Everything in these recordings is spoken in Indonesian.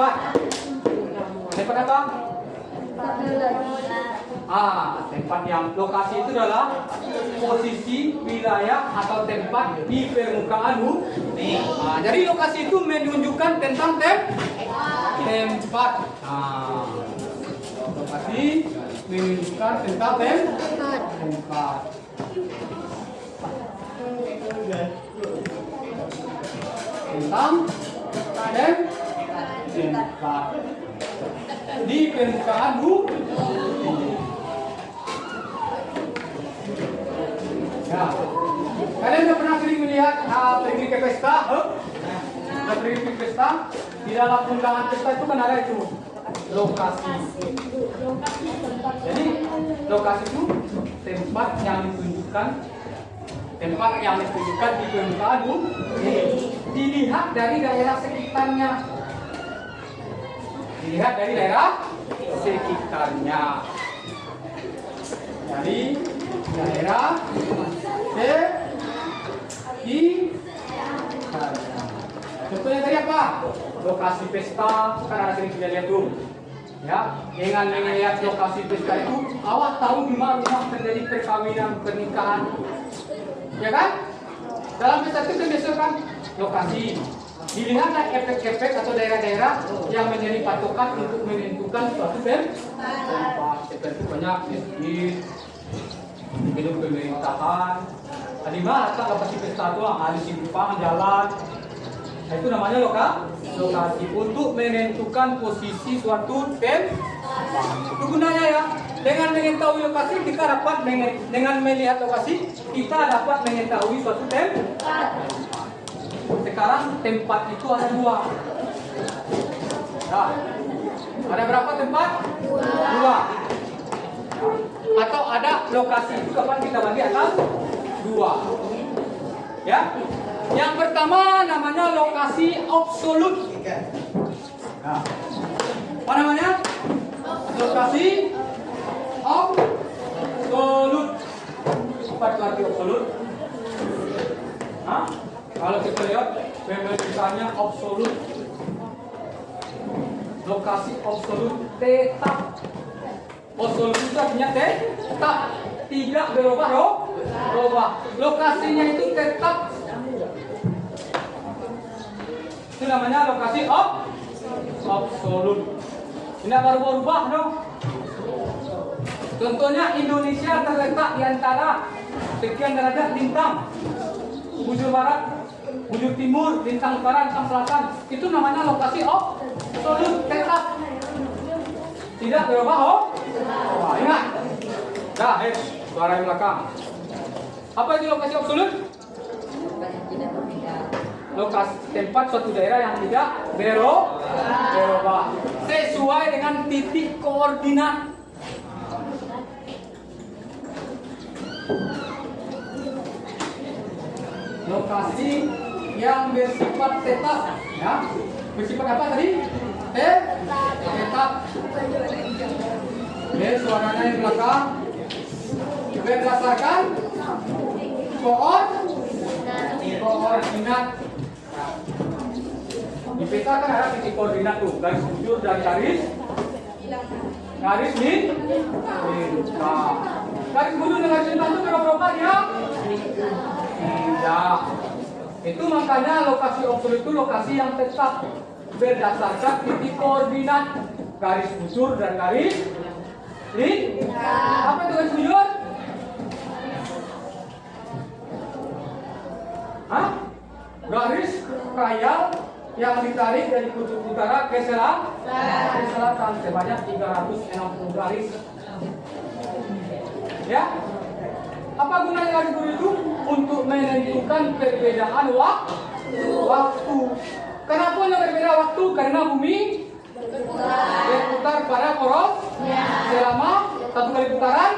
tempat. Tempat apa? Tempat yang lokasi itu adalah posisi, wilayah atau tempat di permukaan bumi. Jadi lokasi itu menunjukkan tentang tempat. Lokasi menunjukkan tentang tempat. Tentang tempat di permukaan bumi. Ya. Kalian sudah pernah sering melihat pergi ke pesta? Sudah pergi ke pesta? Di dalam undangan pesta itu kan ada itu lokasi. Jadi lokasi itu tempat yang ditunjukkan di permukaan bumi. Dilihat dari daerah sekitarnya. Dari daerah sekitarnya. Contohnya tadi apa? Lokasi pesta, kan ada sering kita lihat tuh. Ya, dengan melihat lokasi pesta itu, awak tahu di mana rumah terjadi perkawinan, pernikahan. Ya kan? Dalam pesta itu kan biasa kan lokasi. Dilihatlah efek-efek atau daerah-daerah yang menjadi patokan untuk menentukan suatu tempat. Seperti banyak masjid, gedung pemerintahan. Tadi mah letak lokasi pesta itu ada simpang jalan. Nah, itu namanya lokasi untuk menentukan posisi suatu tempat. Itu gunanya ya. Dengan mengetahui lokasi kita dapat dengan melihat lokasi kita dapat mengetahui suatu tempat. Sekarang tempat itu ada 2. Nah, ada berapa tempat? 2. Atau ada lokasi itu kapan kita bagi atas 2. Ya. Yang pertama namanya lokasi absolut. Nah, apa namanya? Lokasi absolut. Apa itu arti absolut? Hah? Kalau kita lihat pemeriksanya absolut. Lokasi absolut tetap. Absolut itu artinya tetap, tidak berubah. Lokasinya itu tetap. Itu namanya lokasi absolut. Tidak berubah dong. Contohnya Indonesia terletak di antara sekian derajat lintang. Bujur barat, bujur timur, lintang utara, lintang selatan. Itu namanya lokasi absolut tetap. Tidak berubah. Ingat. Dah, suara yang belakang. Apa itu lokasi absolut? Lokasi tempat suatu daerah yang tidak berubah sesuai dengan titik koordinat. Lokasi yang bersifat tetap, ya. Bersifat apa tadi? Tetap. Suaranya yang belakang. Berdasarkan koordinat. Di peta kan ada titik koordinat tuh, garis bujur dan garis lintang. Garis bujur dan garis lintang itu berapa ya? Tidak. Itu makanya lokasi absolut itu lokasi yang tetap berdasarkan titik koordinat garis bujur dan garis lintang. Apa itu garis bujur? Garis khayal yang ditarik dari kutub utara ke selatan sebanyak 360 garis. Ya. Apa gunanya garis bujur itu? Untuk menentukan perbedaan waktu. Kenapa yang berbeda waktu? Karena bumi berputar pada poros selama satu kali putaran.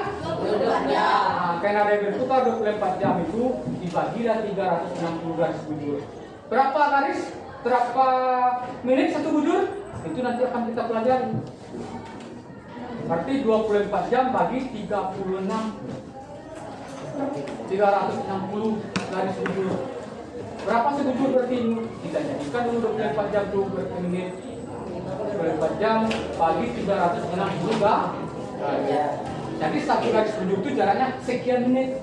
Karena dia berputar 24 jam itu dibagilah 360 garis bujur. Berapa garis? Berapa menit satu bujur? Itu nanti akan kita pelajari. Berarti 24 jam bagi 360 garis bujur. Berapa sebujur berarti ini? Kita jadikan dulu 24 jam dulu berapa menit. 24 jam bagi 360 juga. Jadi satu garis tunjuk itu jaraknya sekian menit.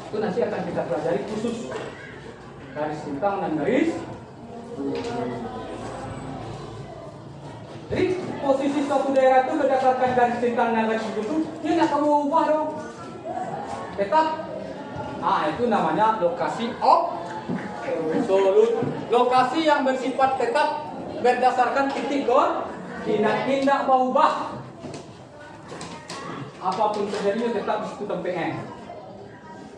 Itu nanti akan kita pelajari khusus garis bintang dan garis. Jadi posisi suatu daerah itu berdasarkan garis bintang dan garis tunjuk itu dia nggak akan berubah dong. Tetap. Itu namanya lokasi absolut. Lokasi yang bersifat tetap berdasarkan titik koordinat, tidak berubah. Apapun terjadinya tetap di situ tempatnya.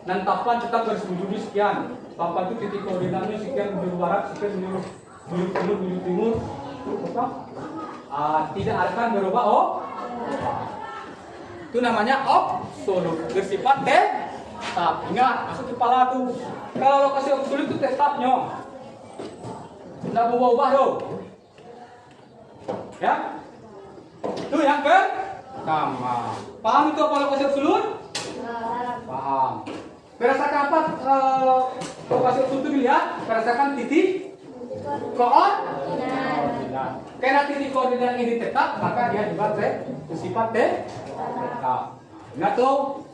Dan tapan tetap garis tunjuknya sekian. Tapan itu titik koordinatnya sekian menuju barat, sekian menuju timur, menuju timur. Tidak akan berubah. Itu namanya absolut, bersifat tetap. Ingat, masuk kepala tuh. Kalau lokasi absolut itu tetapnya. Tidak berubah dong. Ya. Itu yang pertama. Paham itu apa lokasi absolut? Paham. Berdasarkan apa lokasi absolut itu dilihat? Berdasarkan titik koordinat. Karena titik koordinat ini tetap, maka dia juga bersifat tetap. Ingat tuh,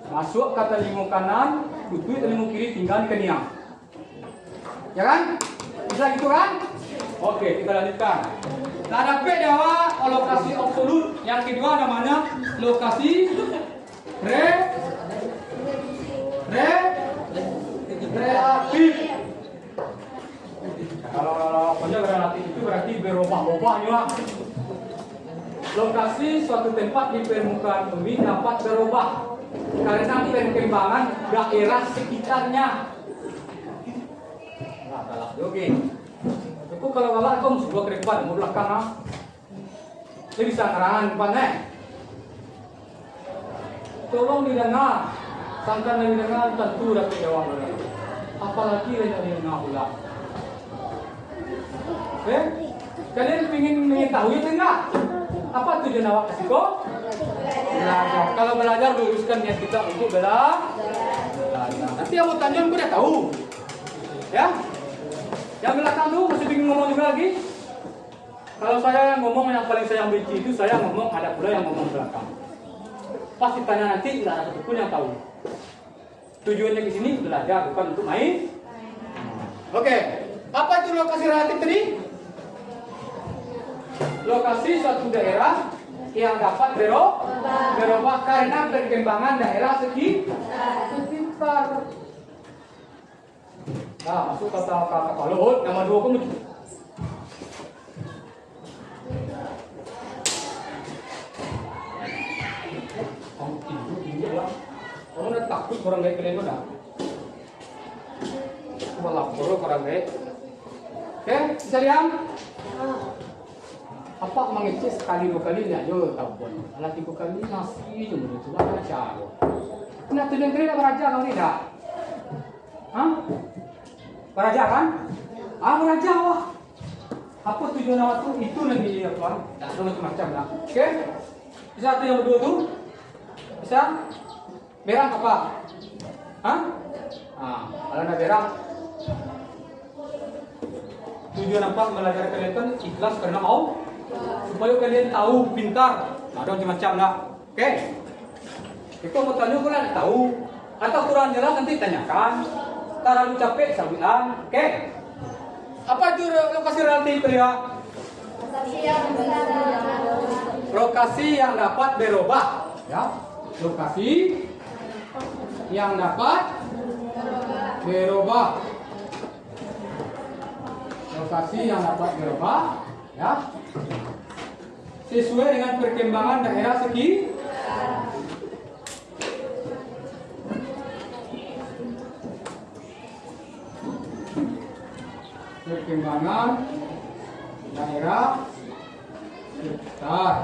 masuk ke telinga kanan, tutup telinga kiri, tinggal di keniang. Ya kan? Bisa gitu kan? Oke, kita lanjutkan. Nah, dapat bahwa lokasi absolut. Yang kedua namanya lokasi relatif. Kalau relatif itu berarti berubah-ubahnya. Lokasi suatu tempat di permukaan bumi dapat berubah karena perkembangan daerah sekitarnya. Oke. Itu kalau kalah kau mesti buat ke depan, mau belakang Dia bisa karangan depannya. Tolong didengar. Sangkan didengar tentu dapat jawab. Apalagi yang didengar pula. Kalian ingin mengetahui atau enggak? Apa tujuan awak kasih kok? Belajar. Kalau belajar luruskan niat kita untuk belajar. Nanti yang mau tanya gue udah tahu. Ya? Yang belakang tuh masih bingung ngomong juga lagi. Kalau saya yang ngomong yang paling saya benci itu saya ngomong, ada pula yang ngomong belakang. Pas ditanya nanti tidak ada satupun yang tahu. Tujuannya ke sini belajar bukan untuk main. Oke. Apa itu lokasi relatif tadi? Lokasi suatu daerah yang dapat berubah karena perkembangan daerah sekitar. Nah, masuk kata-kata Luhut, nama dua kamu. Kamu tinggi lah. Kamu udah takut orang baik kalian udah. Kamu lapor orang baik. Oke, bisa diam? Apa mengecek sekali dua kali ni aja tahu. Alah 3 kali masih cuma itu aja. Kenapa tujuan kalian beraja kau tidak? Hah? Beraja kan? Beraja wah. Apa tujuan awak tu? Itu lagi apa? Tak ada macam-macam lah. Oke? Bisa tu yang berdua tu? Bisa? Berang apa? Hah? Kalau nak berang. Tujuan apa belajar kalian kan ikhlas karena mau supaya kalian tahu pintar. Ada macam-macam lah. Oke? Itu mau tanya kurang tahu atau kurang jelas nanti tanyakan. Terlalu capek sabitan. Oke? Apa itu lokasi relatif ya? Lokasi yang dapat berubah, ya. Lokasi yang dapat berubah. Lokasi yang dapat berubah, ya. Sesuai dengan perkembangan daerah sekitar. Perkembangan daerah sekitar.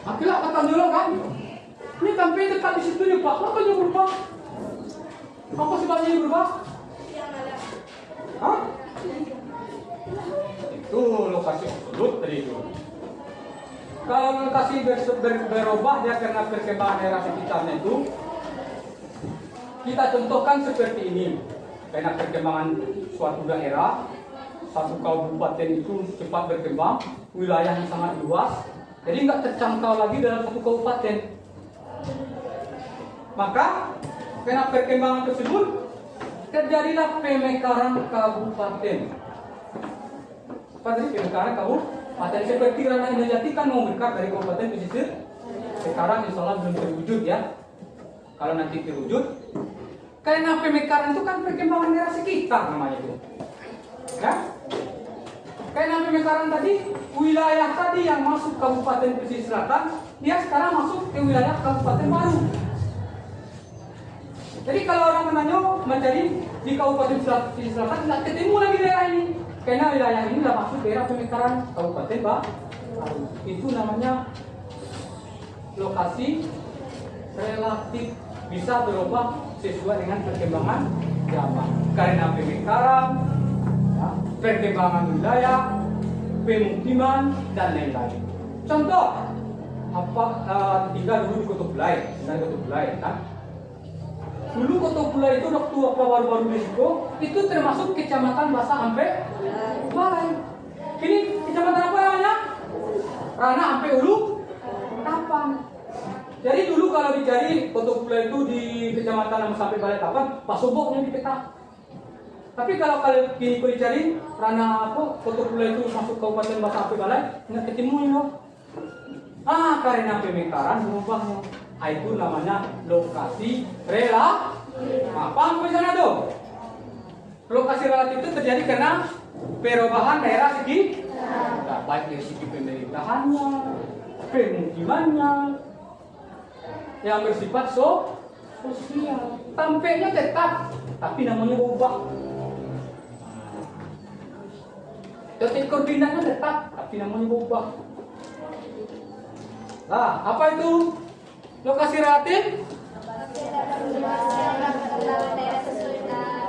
Akhirnya kata dulu kan, ini sampai dekat di situ nih Pak, apa yang berubah? Apa sebabnya yang berubah? Hah? Itu lokasi absolut tadi itu. Kalau lokasi berubah ya karena perkembangan daerah sekitarnya itu, kita contohkan seperti ini. Karena perkembangan suatu daerah, satu kabupaten itu cepat berkembang, wilayahnya sangat luas, jadi nggak terjangkau lagi dalam satu kabupaten. Maka karena perkembangan tersebut terjadilah pemekaran kabupaten. Apa tadi pemekaran kabupaten? Seperti Ranah Indah Jati kan mau berkat dari kabupaten pesisir. Sekarang insya Allah belum terwujud ya. Kalau nanti terwujud, karena pemekaran itu kan perkembangan daerah sekitar namanya itu. Ya? Karena pemekaran tadi, wilayah tadi yang masuk Kabupaten Pesisir Selatan, dia sekarang masuk ke wilayah Kabupaten baru. Jadi kalau orang menanya mencari di Kabupaten Pesisir Selatan, tidak ketemu lagi daerah ini. Karena wilayah ini sudah masuk daerah pemekaran Kabupaten baru. Itu namanya lokasi relatif bisa berubah sesuai dengan perkembangan zaman. Karena pemekaran, ya, perkembangan wilayah, pemukiman dan lain-lain. Contoh, tinggal dulu di Kota Bulai, kan? Dulu Kota Bulai itu waktu baru-baru disiko, itu termasuk kecamatan Basa Ampe Bulai. Ini kecamatan apa namanya? Ranah Ampe Ulu Tapan. Jadi dulu kalau dicari Kota Bulai itu di kecamatan nama sampai Balai Tapan, Pasoboknya di peta. Tapi kalau kini dicari Ranah Kota Bulai itu masuk Kabupaten Basa Ampe Balai, nggak ketemu ya. Karena pemekaran berubahnya. Itu namanya lokasi relatif. Paham di sana tuh? Lokasi relatif itu terjadi karena perubahan daerah sekitar, baik dari segi pemerintahannya, pemukimannya, yang bersifat sosial. Tampaknya tetap, tapi namanya berubah. Titik koordinatnya tetap, tapi namanya berubah. Nah, apa itu lokasi relatif?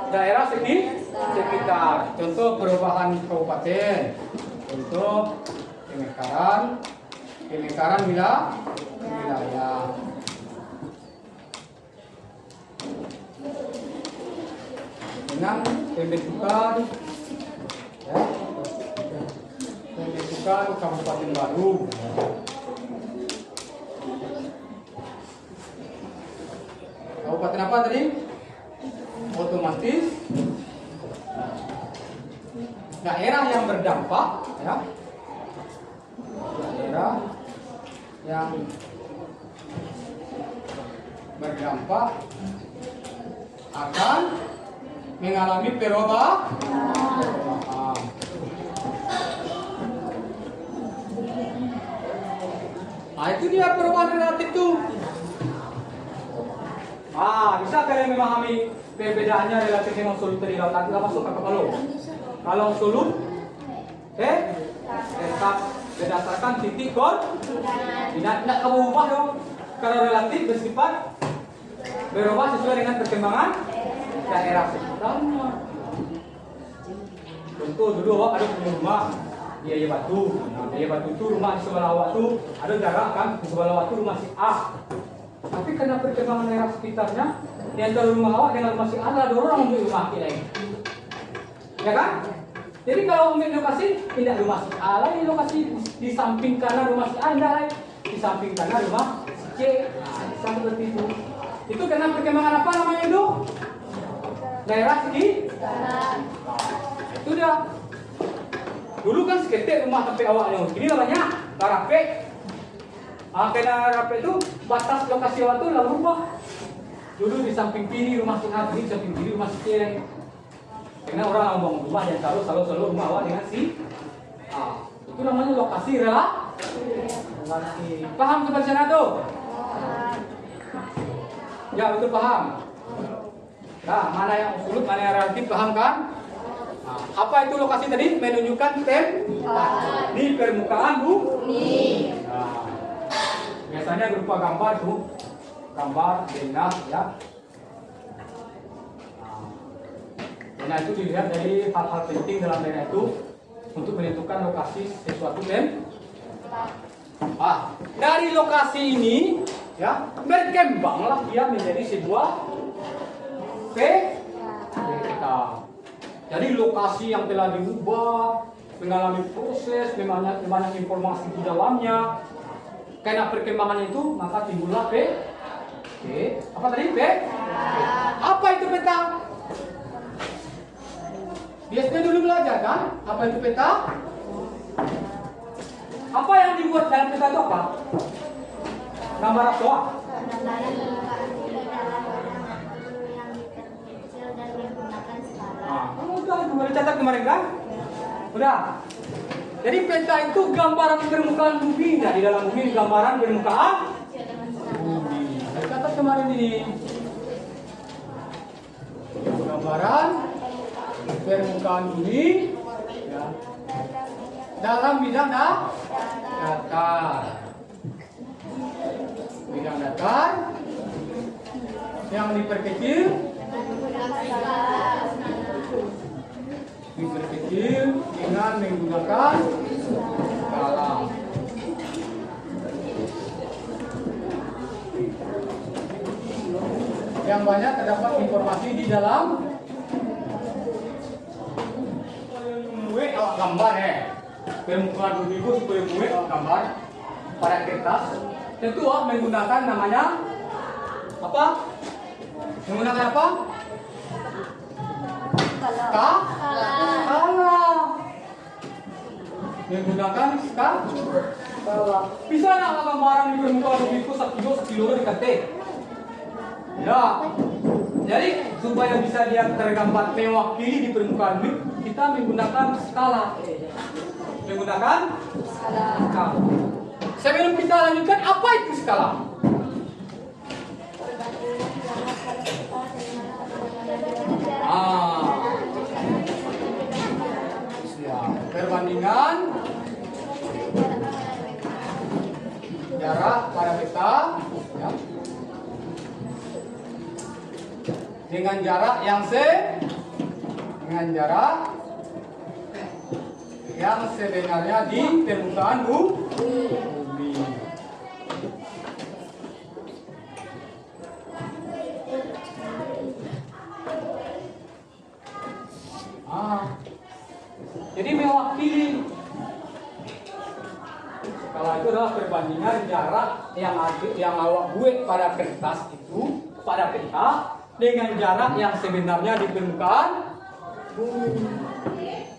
Daerah sekitar. Contoh perubahan kabupaten. Contoh pemekaran wilayah. Dengan pembentukan kabupaten baru. Kabupaten apa tadi? Otomatis daerah yang berdampak, ya. Daerah yang berdampak akan mengalami perubahan. Itu dia perubahan relatif tuh. Bisa kalian memahami perbedaannya relatif dengan solut tadi. Kalau nggak masuk apa kalau solut, tetap berdasarkan titik koordinat. Tidak kamu ubah dong. Kalau relatif bersifat berubah sesuai dengan perkembangan daerah sekitarnya. Contoh dulu awak ada punya rumah di Ayah Batu. Ayah Batu itu rumah di sebelah awak tuh ada jarak kan, di sebelah awak tuh rumah si A. Tapi karena perkembangan daerah sekitarnya, di antara rumah awak dengan rumah si A ada orang ambil rumah kita ini. Ya kan? Jadi kalau ambil lokasi, tidak rumah si A lain, lokasi di samping kanan rumah si A tidak lain, di samping kanan rumah si C. Seperti itu. Itu karena perkembangan apa namanya itu? Daerah sekitar. Itu dia. Dulu kan seketik rumah sampai awaknya. Ini namanya rape. Karena rape itu batas lokasi awak itu lalu berubah. Dulu di samping kiri rumah si A, di samping kiri rumah si C. Karena orang mau bangun rumah yang selalu rumah awak dengan si A. Itu namanya lokasi relasi. Paham sampai sana tuh? Ya, betul paham. Nah, mana yang usul, mana yang relatif, paham kan? Nah, apa itu lokasi tadi? Menunjukkan tempat di permukaan bumi. Nah, biasanya berupa gambar tuh, gambar, denah, ya. Nah, itu dilihat dari hal-hal penting dalam daerah itu untuk menentukan lokasi sesuatu dari lokasi ini, ya, berkembanglah dia menjadi sebuah peta. Jadi lokasi yang telah diubah, mengalami proses, banyak informasi di dalamnya. Karena perkembangan itu, maka timbullah apa tadi? Apa itu peta? Di SD dulu belajar kan? Apa itu peta? Apa yang dibuat dalam peta itu apa? Gambar apa? Udah dicatat kemarin kan? Udah. Jadi peta itu gambaran permukaan bumi. Nah, di dalam bumi gambaran permukaan bumi. Saya catat kemarin ini. Gambaran permukaan bumi ya. Dalam bidang datar. Bidang datar yang diperkecil dengan menggunakan skala. Yang banyak terdapat informasi di dalam gambar permukaan bumi itu supaya gambar pada kertas. Tentu menggunakan namanya apa? Menggunakan apa? Skala. Menggunakan skala. Bisa nggak gambaran di permukaan bumi itu 1 kilo diketik? Ya. Jadi supaya bisa dia tergambar mewakili di permukaan bumi, kita menggunakan skala. Menggunakan skala. Sebelum kita lanjutkan, apa itu skala? Perbandingan jarak pada peta ya, dengan jarak yang sebenarnya di permukaan bumi. Jadi mewakili skala itu adalah perbandingan jarak yang awak buat pada kertas itu pada peta dengan jarak yang sebenarnya di permukaan bumi.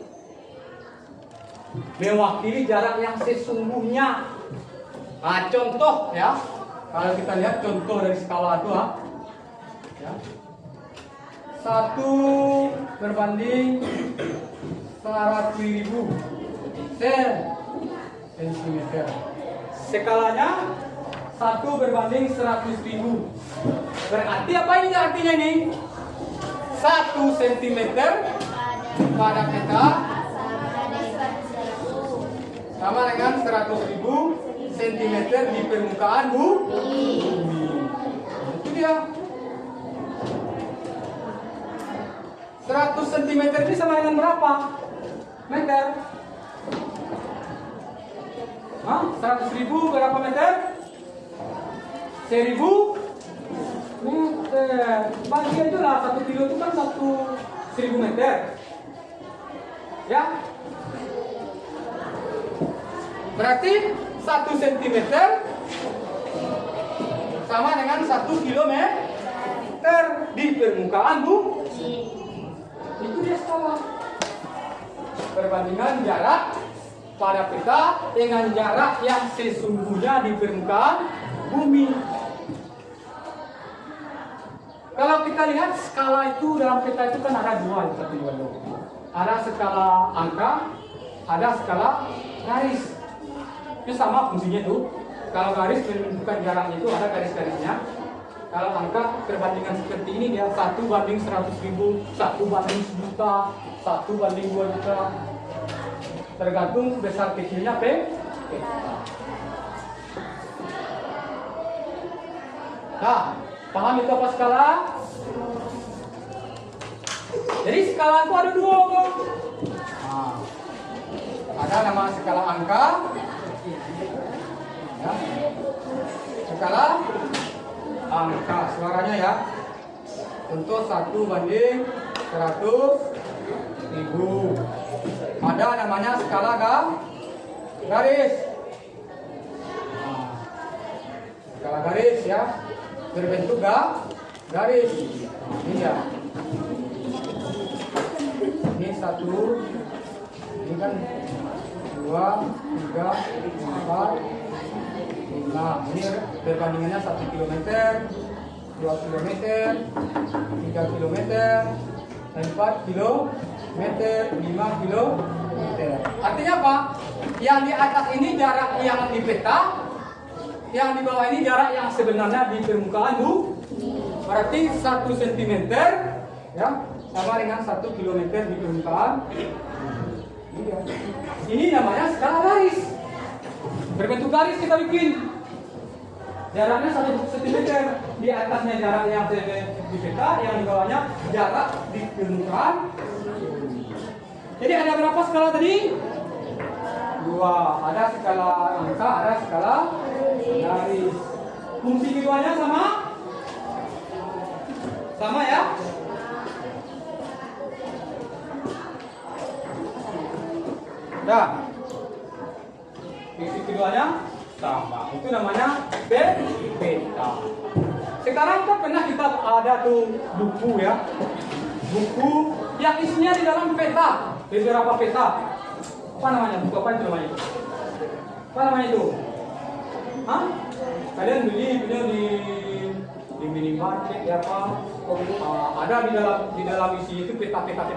Mewakili jarak yang sesungguhnya. Contoh ya, kalau kita lihat contoh dari skala itu ya. 1 berbanding 100.000 cm. Skalanya 1 berbanding 100.000. Berarti apa ini artinya ini? 1 cm pada peta sama dengan 100.000 cm di permukaan bumi. Itu dia. 100 cm ini sama dengan berapa meter? 100.000 berapa meter? 1.000 meter. Bagi itu lah 1 kilo itu kan 1.000 meter. Ya. Berarti 1 cm sama dengan 1 kilometer di permukaan bumi. Itu dia skala. Perbandingan jarak pada peta dengan jarak yang sesungguhnya di permukaan bumi. Kalau kita lihat skala itu dalam peta itu kan ada dua seperti itu. Ada skala angka, ada skala garis. Itu sama fungsinya tuh. Kalau garis menunjukkan jaraknya itu ada garis-garisnya. Kalau angka perbandingan seperti ini dia 1 banding 100.000, 1 banding 1 juta, 1 banding 2 juta. Tergantung besar kecilnya peta. Nah, paham itu apa skala? Jadi skala itu ada dua kan? Ada nama skala angka, ya. Skala angka, suaranya ya. Contoh 1 banding 100, Ada namanya skala garis. Nah, skala garis ya, berbentuk garis. Nah, ini ya. Ini 1, ini kan 2, 3, 4, 5. Ini perbandingannya 1 km, 2 km, 3 km, 4 km, 5 km. Artinya apa? Yang di atas ini jarak yang di peta, yang di bawah ini jarak yang sebenarnya di permukaan berarti 1 cm ya, sama dengan 1 km di permukaan. Ini namanya skala garis. Berbentuk garis kita bikin. Jaraknya 1 cm, di atasnya jarak yang di peta, yang di bawahnya jarak di permukaan. Jadi ada berapa skala tadi? 2. Ada skala angka, ada skala garis. Fungsi keduanya sama ya? Dah. Fungsi keduanya sama. Itu namanya beta. Sekarang kan pernah kita ada tuh buku ya. Buku yang isinya di dalam peta. Beberapa peta. Apa namanya? Buku apa itu namanya? Apa namanya itu? Hah? Kalian beli di minimarket ya apa? Ada di dalam isi itu peta. Ada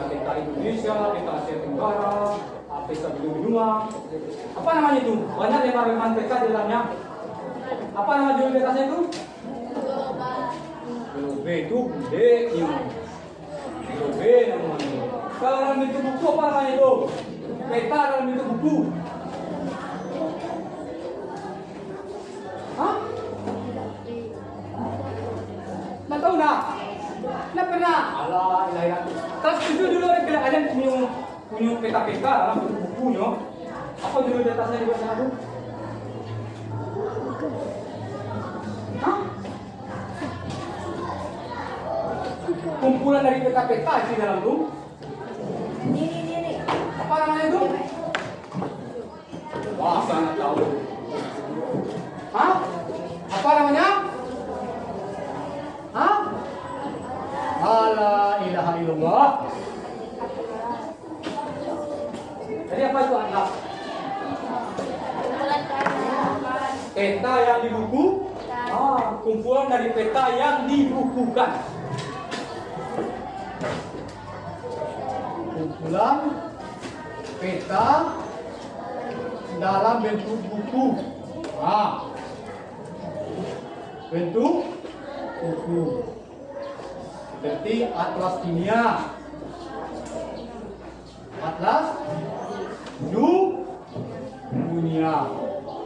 peta Indonesia, peta Asia Tenggara, peta benua. Apa namanya itu? Banyak lembar-lembar peta di dalamnya. Apa nama judul petanya itu? Globe itu gede ini. Globe namanya. Kalau dalam bentuk buku apa namanya itu? Peta dalam bentuk buku. Hah? Nggak tahu nak? Nggak pernah. Alah, ilahi. Kelas 7 dulu kalian punya peta-peta dalam bentuk bukunya. Apa judul di atasnya di bawah sana tuh? Hah? Kumpulan dari peta-peta di dalam tuh. Ini. Apa namanya itu? Wah, sangat tahu. Hah? Apa namanya? Hah? La ilaha illallah. Jadi apa itu atlas? Peta yang di buku. Kumpulan dari peta yang dibukukan. Kumpulan peta dalam bentuk buku. Bentuk buku. Berarti atlas dunia. Atlas dunia.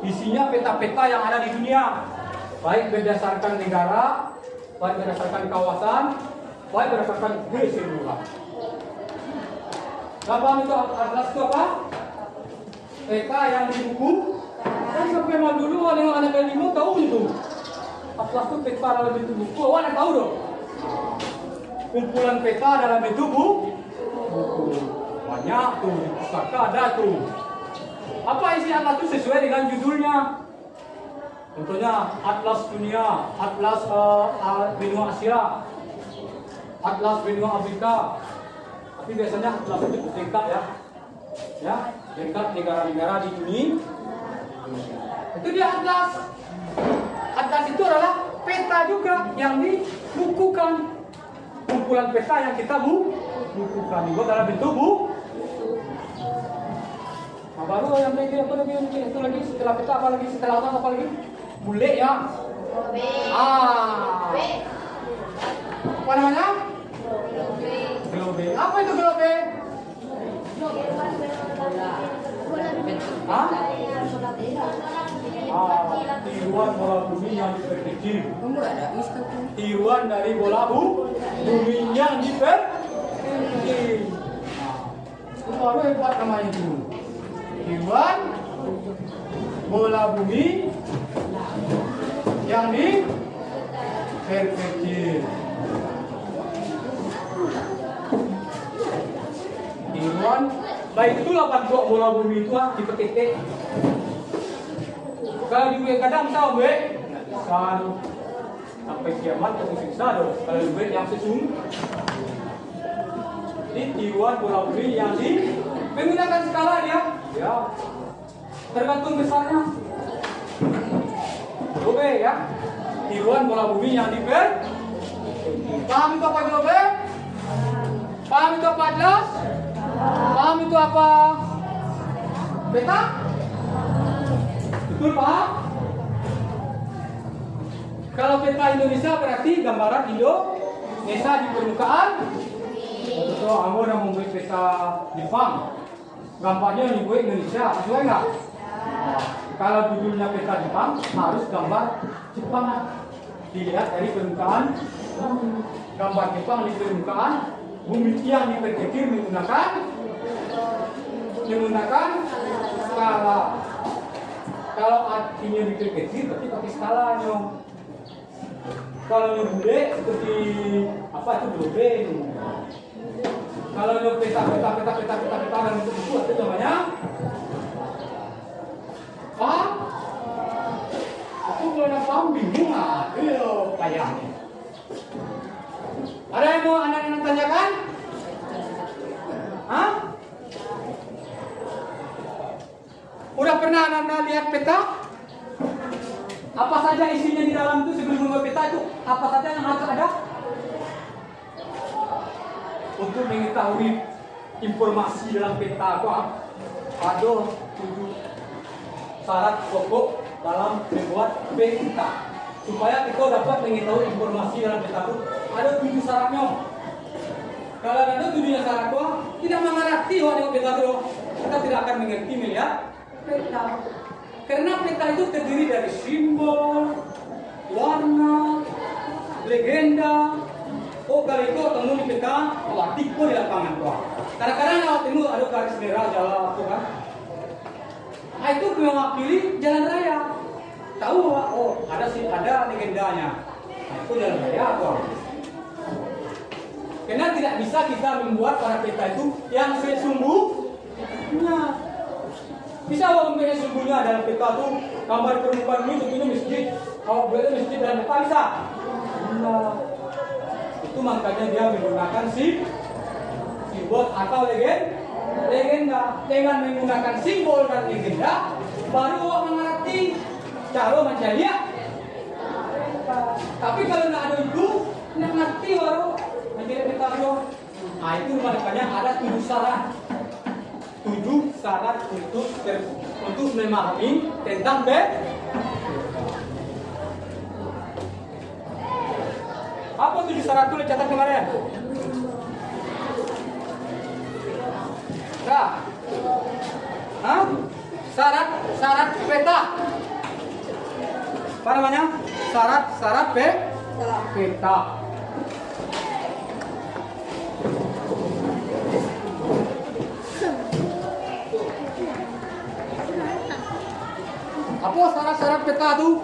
Isinya peta-peta yang ada di dunia. Baik berdasarkan negara, baik berdasarkan kawasan, baik berdasarkan keseluruhan. Paham itu atlas itu apa? Peta yang di buku. Kan sampai mal dulu anak kelima tahu itu. Atlas itu peta dalam bentuk buku. Awak tahu dong. Kumpulan peta dalam bentuk buku. Banyak tuh di pustaka ada tuh. Apa isi atlas itu sesuai dengan judulnya? Contohnya atlas dunia, atlas benua Asia, atlas benua Afrika. Tapi biasanya atlas itu tingkat ya, tingkat negara-negara di dunia. Itu dia atlas. Atlas itu adalah peta juga yang dibukukan. Kumpulan peta yang kita bukukan juga dalam bentuk buku. Nah, baru yang lagi apa lagi itu lagi setelah peta apa lagi setelah apa lagi? Bule ya. Apa namanya? Globe. Apa itu globe? Tiruan bola bumi yang diperkecil. Tiruan dari bola bumi yang diperkecil. Itu baru hebat namanya itu. Tiruan bola bumi yang diperkecil. Tuhan. Baik itulah bentuk bola bumi itu dipetik. Kalau duit kadang tahu gue, sampai kiamat terus siksa dong. Kalau duit yang sesung, di tiruan bola bumi yang menggunakan skala dia, ya tergantung besarnya. Oke ya, tiruan bola bumi yang paham itu apa itu be? Paham itu apa atlas? Paham itu apa? Peta? Betul paham? Kalau peta Indonesia berarti gambaran Indonesia di permukaan. Betul, kamu udah membuat peta Jepang. Gambarnya dibuat Indonesia, sesuai nggak? Kalau judulnya peta Jepang, harus gambar Jepang. Dilihat dari permukaan. Gambar Jepang di permukaan. Bumi yang diperkecil menggunakan skala. Kalau artinya diperkecil, berarti pakai skalanya. Kalau yang bude seperti apa itu bude. Kalau yang peta dan itu namanya paham? Aku kalau paham bingung kayaknya. Ada yang mau anak-anak tanyakan? Hah? Udah pernah anak-anak lihat peta? Apa saja isinya di dalam itu sebelum membuat peta itu? Apa saja yang harus ada? Untuk mengetahui informasi dalam peta ada 7 syarat pokok dalam membuat peta. Supaya kita dapat mengetahui informasi dalam peta itu ada 7 syaratnya. Kalau ada 7 syarat tidak mengerti dengan peta itu, kita tidak akan mengerti melihat peta. Karena peta itu terdiri dari simbol, warna, legenda. Kalau itu temu di peta, tipe di lapangan Kadang-kadang kalau temu ada garis merah jalan kan. Itu mewakili jalan raya. Tahu ada legendanya. Itu jalan raya Karena tidak bisa kita membuat para peta itu yang sesungguhnya. Bisa membuat sesungguhnya dalam peta itu gambar permukaan ini tentunya masjid. Kalau berada masjid dalam peta bisa. Itu makanya dia menggunakan simbol atau legenda. Dengan menggunakan simbol dan legenda, baru orang mengerti cara mencari. Tapi kalau tidak ada itu, tidak ngerti baru mencari peta itu. Itu makanya ada 7 syarat. 7 syarat untuk memahami tentang apa 7 syarat itu dicatat kemarin? Syarat peta. Apa namanya? Syarat peta. Apa syarat peta itu?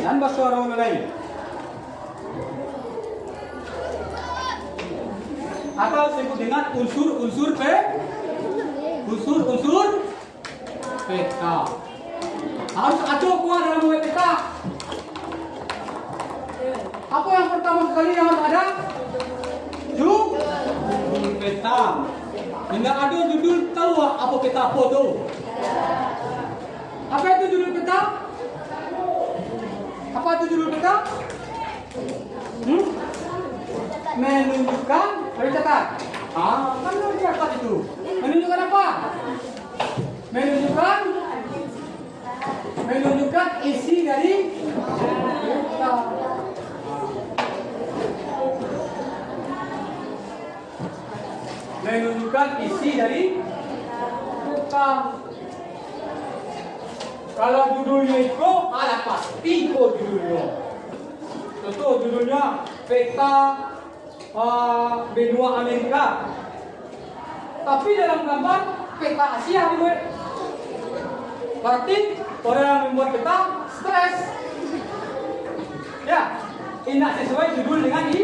Dan bersuara lain. Atau disebut dengan unsur peta. Harus ada dalam peta. Apa yang pertama sekali yang harus ada? Judul peta. Tidak ada judul, tahu apa peta foto? Apa itu judul peta? Apa itu judul peta? Menunjukkan, ada catat. Kan udah catat itu. Menunjukkan apa? Menunjukkan isi dari peta. Menunjukkan isi dari peta. Kalau judulnya itu ada pasti judulnya. Contoh judulnya peta benua Amerika. Tapi dalam gambar peta Asia gue. Berarti orang yang membuat peta stres. Ya, tidak sesuai judul dengan ini.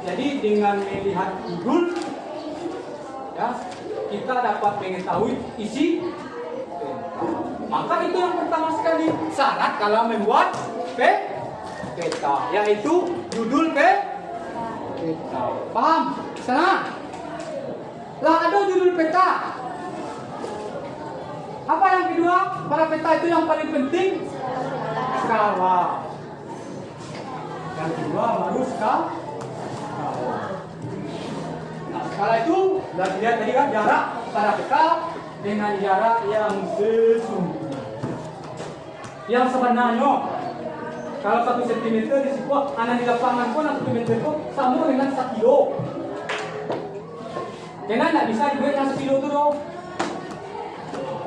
Jadi dengan melihat judul, ya, kita dapat mengetahui isi peta. Maka itu yang pertama sekali syarat kalau membuat peta, yaitu judul peta. Paham? Sana. Lah ada judul peta. Apa yang kedua? Pada peta itu yang paling penting skala. Yang kedua baru skala. Nah, skala itu sudah dilihat tadi kan, jarak pada peta dengan jarak yang sesungguhnya. Yang sebenarnya kalau 1 cm di situ, anak di lapangan pun 1 meter itu sama dengan 1 kilo. Karena tidak bisa dibuat yang 1 kilo itu dong.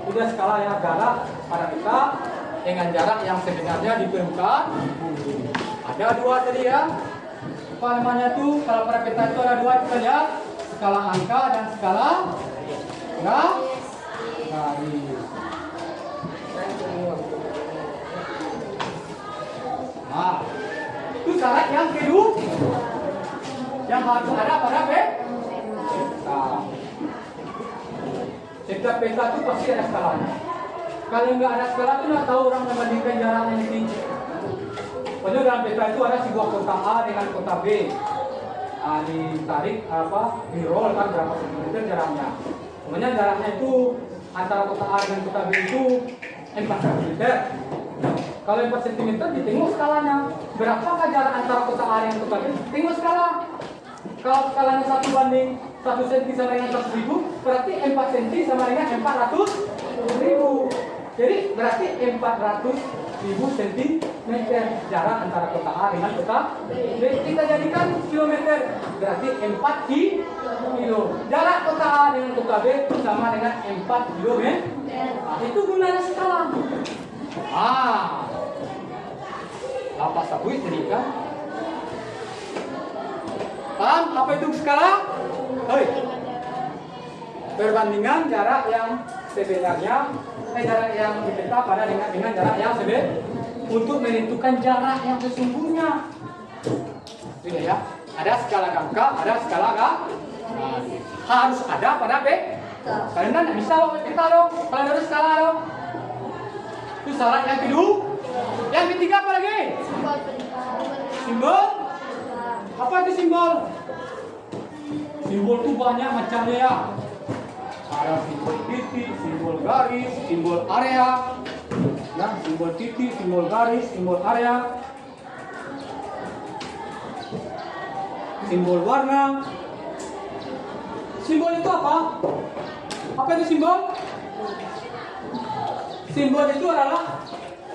Sudah skala yang jarak pada peta dengan jarak yang sebenarnya di permukaan bumi. Ada dua tadi ya. Apa namanya tuh? Kalau pada peta itu ada dua, kita lihat skala angka dan skala garis. Nah, itu syarat yang kedua yang harus ada pada peta. Setiap peta itu pasti ada skalanya. Kalau nggak ada skala itu nggak tahu orang membandingkan jaraknya nanti. Pokoknya dalam peta itu ada sebuah kota A dengan kota B. Nah, ditarik di roll kan berapa sentimeter jaraknya. Sebenarnya jaraknya itu antara kota A dengan kota B itu 4 cm. Kalau 4 cm ditengok skalanya. Berapakah jarak antara kota A dengan kota B? Tengok skala. Kalau skalanya 1 banding 1 cm sama dengan 100.000, berarti 4 cm sama dengan 400.000. Jadi berarti 400.000 cm jarak antara kota A dengan kota B. Kita jadikan kilometer, berarti 4 kilo. Jarak kota A dengan kota B sama dengan 4 kilometer. Nah, itu gunanya skala. Apa sabui tadi kan? Paham apa itu skala? Hei. Perbandingan jarak yang sebenarnya jarak yang di peta pada dengan jarak yang sebenarnya untuk menentukan jarak yang sesungguhnya. Ini ya. Ada skala angka, ada skala harus ada pada peta. Karena tidak bisa loh peta dong. Kalau ada skala dong. Itu syarat yang kedua. Yang ketiga apa lagi? Simbol. Apa itu simbol? Simbol itu banyak macamnya ya. Ada simbol titik, simbol garis, simbol area. Ya, simbol titik, simbol garis, simbol area. Simbol warna. Simbol itu apa? Apa itu simbol? Simbol itu adalah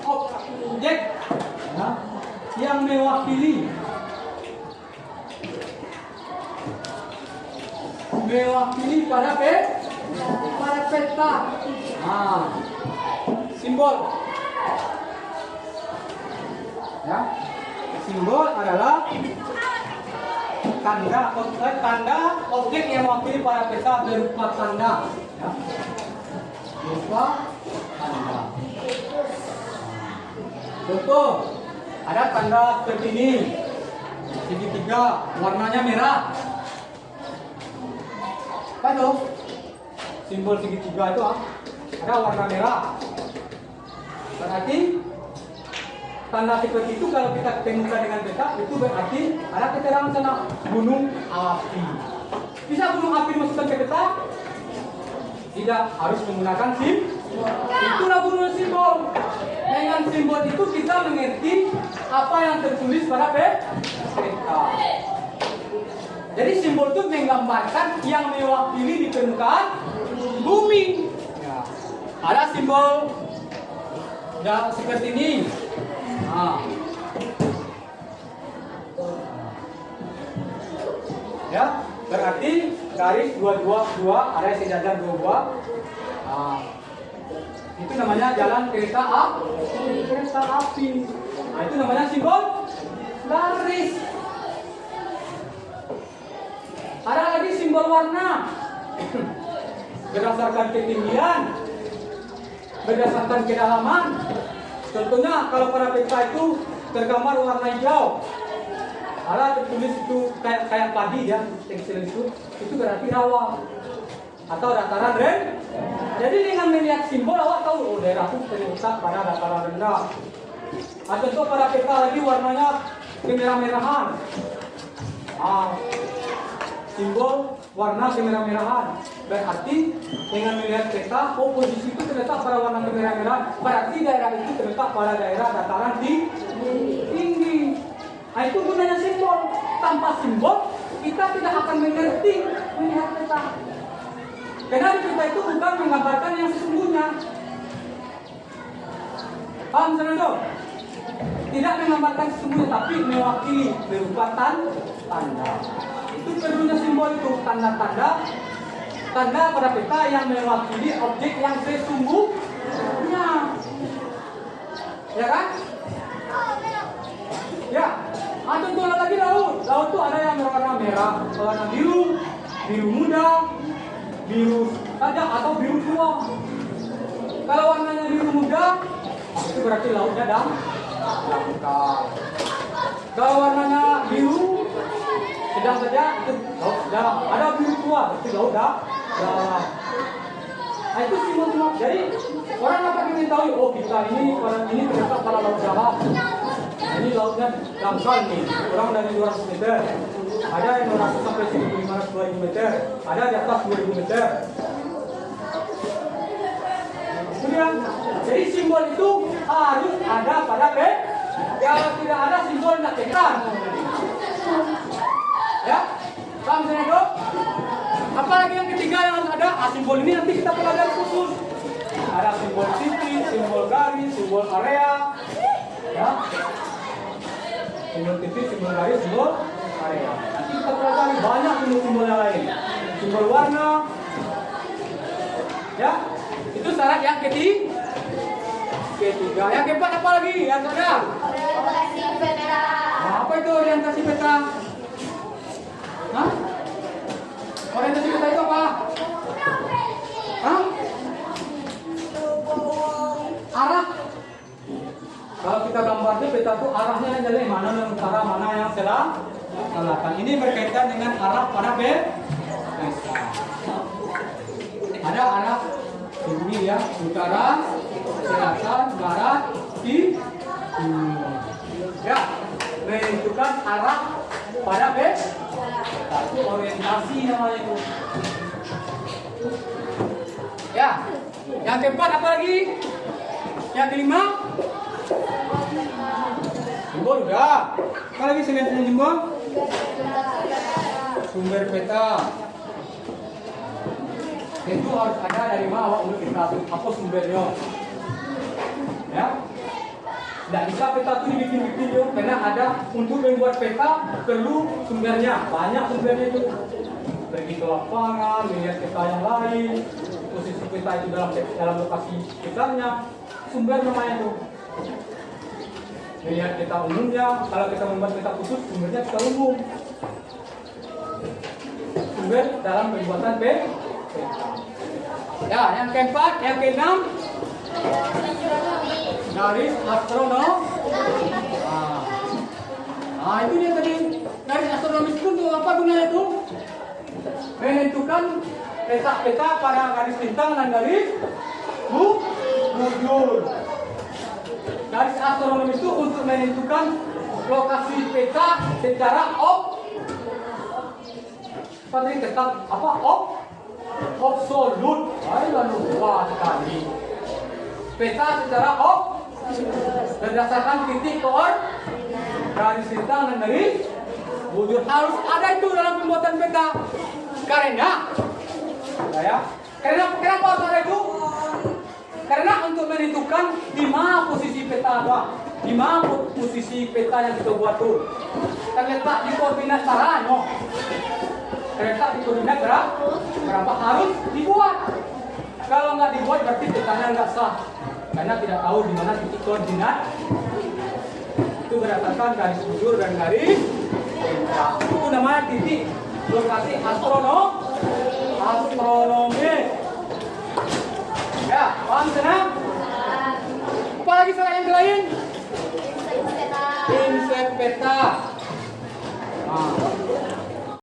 objek ya, yang mewakili pada peta. Nah, simbol ya, simbol adalah tanda objek yang mewakili pada peta berupa tanda ya. Berupa tanda. Contoh, ada tanda seperti ini, segitiga, warnanya merah. Apa itu? Simbol segitiga itu ada warna merah. Berarti tanda seperti itu kalau kita temukan dengan peta, itu berarti ada keterangan sana gunung api. Bisa gunung api dimasukkan ke peta? Tidak, harus menggunakan itulah gunanya simbol. Dengan simbol itu kita mengerti apa yang tertulis pada peta. Jadi simbol itu menggambarkan yang mewakili di permukaan bumi. Ya. Ada simbol ya, seperti ini. Nah. Ya, berarti garis 222 ada sejajar 22. Nah. Itu namanya jalan kereta api. Nah, itu namanya simbol garis. Ada lagi simbol warna. Berdasarkan ketinggian, berdasarkan kedalaman. Contohnya kalau pada peta itu tergambar warna hijau. Ada tertulis itu kayak padi ya, tekstil itu berarti rawa atau dataran rendah. Jadi dengan melihat simbol awak tahu daerah itu terletak pada dataran rendah. Contoh pada peta lagi warnanya kemerah-merahan. Simbol warna kemerah-merahan berarti dengan melihat peta posisi itu terletak pada warna kemerah-merahan, berarti daerah itu terletak pada daerah dataran tinggi. Itu gunanya simbol. Tanpa simbol kita tidak akan mengerti melihat peta. Karena di peta itu bukan menggambarkan yang sesungguhnya. Paham saudara? Tidak menggambarkan sesungguhnya, tapi mewakili berupa tanda. Itu perlunya simbol itu, tanda-tanda pada peta yang mewakili objek yang sesungguhnya. Ya kan? Ya. Contoh lagi laut. Laut itu ada yang berwarna merah, warna biru muda, biru saja atau biru tua. Kalau warnanya biru muda, itu berarti lautnya dangkal. Kalau warnanya biru sedang saja, itu laut sedang. Ada biru tua, itu laut dalam. Itu simbol. Jadi orang dapat mengetahui, oh kita ini terletak pada laut dalam. Ini lautnya dangkal nih, kurang dari 200 meter. Ada yang 200 sampai 1.500 2.000 meter. Ada di atas 2.000 meter. Kemudian, jadi simbol itu harus ada pada P. Kalau tidak ada simbol tidak tekan. Ya, paham saya dok? Apalagi yang ketiga yang harus ada, simbol ini nanti kita pelajari khusus. Ada simbol titik, simbol garis, simbol area. Ya. Simbol titik, simbol garis, simbol area. Nanti kita pelajari banyak simbol-simbol yang lain. Simbol warna. Ya, itu syarat yang ketiga. Yang keempat apa lagi? Yang ada? Orientasi peta. Apa itu orientasi peta? Hah? Orientasi peta itu apa? Hah? Arah. Kalau kita gambarnya peta itu arahnya adalah mana yang utara, mana yang selatan. Ini berkaitan dengan arah pada peta. Ada arah ini ya, utara, selatan, barat, timur. Ya, menentukan arah pada peta. Itu orientasi namanya itu. Ya, yang keempat apa lagi? Yang kelima? Simbol udah. Apa lagi selain simbol? Sumber peta. Itu harus ada dari mana awak untuk kita apa sumbernya. Ya. Tidak bisa peta itu dibikin-bikin yo, karena ada untuk membuat peta perlu sumbernya, banyak sumbernya itu. Pergi ke lapangan, melihat peta yang lain, posisi peta itu dalam lokasi petanya, sumber namanya itu. Melihat peta umumnya, kalau kita membuat peta khusus, sumbernya peta umum. Sumber dalam pembuatan peta. Ya, yang keempat, yang keenam. Garis astronomi. Itu dia tadi. Garis astronomi itu untuk apa gunanya itu? Menentukan peta-peta pada garis bintang dan garis bujur. Garis astronomi itu untuk menentukan lokasi peta secara absolut. Ayo lupa sekali. Peta secara berdasarkan titik garis bintang dan garis bujur harus ada itu dalam pembuatan peta. Kenapa harus ada itu? Karena untuk menentukan di mana posisi peta ada, di mana posisi peta yang kita buat itu terletak di koordinat caranya. Terletak di koordinat berapa harus dibuat. Kalau nggak dibuat berarti petanya nggak sah. Karena tidak tahu di mana titik koordinat. Itu berdasarkan garis bujur dan garis bintang. Itu namanya titik lokasi astronomi. Ya, paham senang? Apalagi selain yang lain? pesta. Nah,